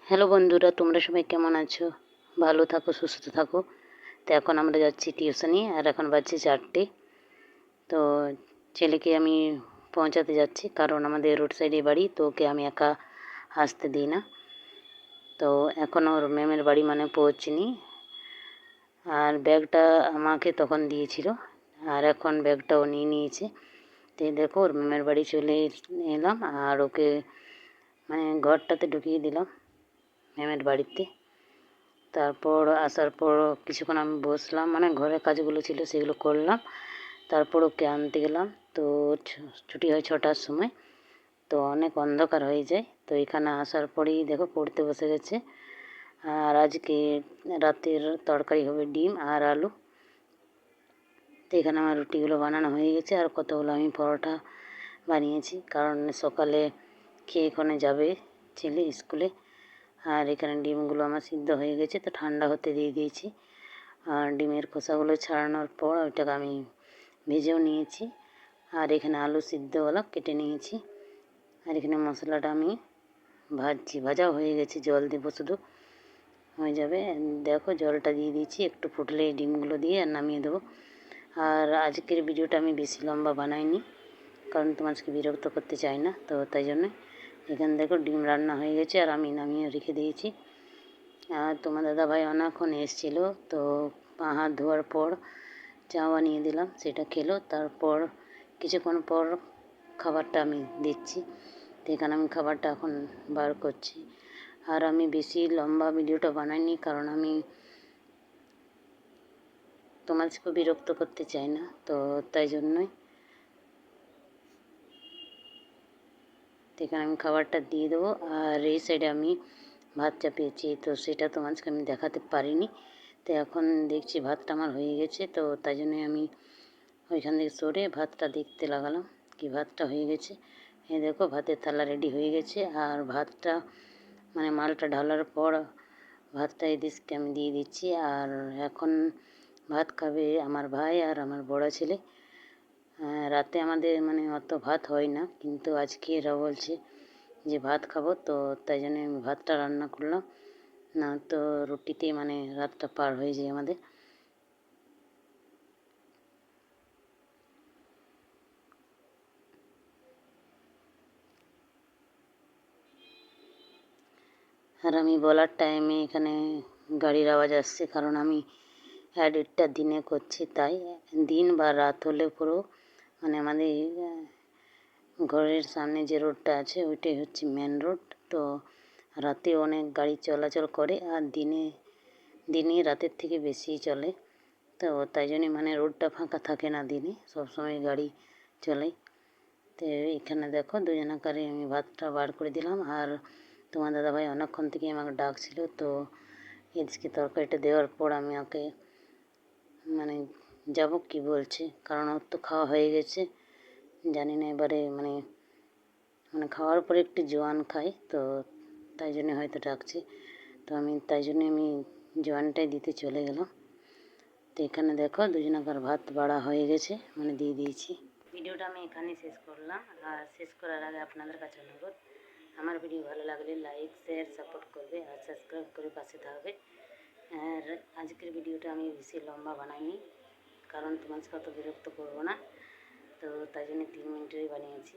Hello বন্ধুরা, তোমরা সবাই কেমন আছো? ভালো থাকো, সুস্থ থাকো। তো এখন আমরা যাচ্ছি টিউশনি, আর এখন বাজছে 4টে। তো ছেলেকে আমি পৌঁছাতে যাচ্ছি, কারণ আমাদের রোড সাইডে বাড়ি, তো ওকে আমি একা আসতে দিই না। তো এখন ওর ম্যামের বাড়ি মানে পৌঁছিনি, আর ব্যাগটা আমাকে তখন দিয়েছিল, আর এখন ব্যাগটাও নিয়ে নিয়েছে। তো দেখো ওর ম্যামের বাড়ি চলে এলাম, আর ওকে মানে ঘরটাতে ঢুকিয়ে দিলাম ম্যামের বাড়িতে। তারপর আসার পর কিছুক্ষণ আমি বসলাম, মানে ঘরের কাজগুলো ছিল সেগুলো করলাম। তারপর ওকে আনতে গেলাম। তো ছুটি হয় 6টার সময়, তো অনেক অন্ধকার হয়ে যায়। তো এখানে আসার পরেই দেখো পড়তে বসে গেছে। আর আজকে রাতের তরকারি হবে ডিম আর আলু। তো এখানে আমার রুটিগুলো বানানো হয়ে গেছে, আর কতগুলো আমি পরোটা বানিয়েছি, কারণ সকালে খেয়ে এখানে যাবে ছেলে স্কুলে। আর এখানে ডিমগুলো আমার সিদ্ধ হয়ে গেছে, তো ঠান্ডা হতে দিয়ে দিয়েছি। আর ডিমের খোসাগুলো ছাড়ানোর পর ওইটাকে আমি ভেজেও নিয়েছি। আর এখানে আলু সিদ্ধওয়ালা কেটে নিয়েছি। আর এখানে মশলাটা আমি ভাজছি, ভাজাও হয়ে গেছে, জল দেবো শুধু, হয়ে যাবে। দেখো জলটা দিয়ে দিয়েছি, একটু ফুটলে ডিমগুলো দিয়ে আর নামিয়ে দেবো। আর আজকের ভিডিওটা আমি বেশি লম্বা বানাইনি, কারণ তোমাকে বিরক্ত করতে চাই না, তো তাই জন্যে। এখানে দেখো ডিম রান্না হয়ে গেছে, আর আমি নামিয়ে রেখে দিয়েছি। আর তোমার দাদাভাই অনেকক্ষণ এসেছিলো, তো পা হাত ধোয়ার পর চা বানিয়ে দিলাম, সেটা খেলো। তারপর কিছুক্ষণ পর খাবারটা আমি দিচ্ছি। তো এখানে আমি খাবারটা এখন বার করছি। আর আমি বেশি লম্বা ভিডিওটা বানাইনি, কারণ আমি তোমাদেরকে বিরক্ত করতে চাই না, তো তাই জন্যই। তো এখানে আমি খাবারটা দিয়ে দেবো। আর এই সাইডে আমি ভাত চাপিয়েছি, তো সেটা তোমাদেরকে আমি দেখাতে পারিনি। তো এখন দেখছি ভাতটা আমার হয়ে গেছে, তো তাই জন্যে আমি ওইখান থেকে সরে ভাতটা দেখতে লাগালাম কি ভাতটা হয়ে গেছে। এই দেখো ভাতের থালা রেডি হয়ে গেছে। আর ভাতটা মানে মালটা ঢালার পর ভাতটা এই ডিশকে আমি দিয়ে দিচ্ছি। আর এখন ভাত খাবে আমার ভাই আর আমার বড় ছেলে। রাতে আমাদের মানে অত ভাত হয় না, কিন্তু আজকে এরা বলছে যে ভাত খাবো, তো তাই জন্য আমি ভাতটা রান্না করলাম, না তো রুটিতে মানে রাতটা পার হয়ে যায় আমাদের। আর আমি বলার টাইমে এখানে গাড়ির আওয়াজ আসছে, কারণ আমি এডিটটা দিনে করছি, তাই দিন বা রাত হলে পুরো মানে আমাদের ঘরের সামনে যে রোডটা আছে ওইটাই হচ্ছে মেন রোড। তো রাতে অনেক গাড়ি চলাচল করে, আর দিনে রাতের থেকে বেশি চলে। তো তাই জন্যে মানে রোডটা ফাঁকা থাকে না দিনে, সবসময় গাড়ি চলে। তো এখানে দেখো দুজনাকারে আমি ভাতটা বার করে দিলাম। আর তোমার দাদাভাই অনেকক্ষণ থেকে আমাকে ডাকছিল, তো এদিকে তরকারিটা দেওয়ার পর আমি ওকে মানে যাব কি বলছে, কারণ ওর তো খাওয়া হয়ে গেছে। জানি না এবারে মানে মানে খাওয়ার পরে একটু জোয়ান খাই, তো তাই জন্যে হয়তো ডাকছে। তো আমি তাই জন্যে আমি জোয়ানটাই দিতে চলে গেলাম। তো এখানে দেখো দুজনাকার ভাত বাড়া হয়ে গেছে, মানে দিয়ে দিয়েছি। ভিডিওটা আমি এখানেই শেষ করলাম। আর শেষ করার আগে আপনাদের কাছে অনুরোধ, আমার ভিডিও ভালো লাগলে লাইক শেয়ার সাপোর্ট করবে, আর সাবস্ক্রাইব করে পাশে থাকবে। আর আজকের ভিডিওটা আমি বেশি লম্বা বানাইনি, কারণ তোমাদের অত বিরক্ত করবো না, তো তাই জন্য 3 মিনিটেরই বানিয়েছি।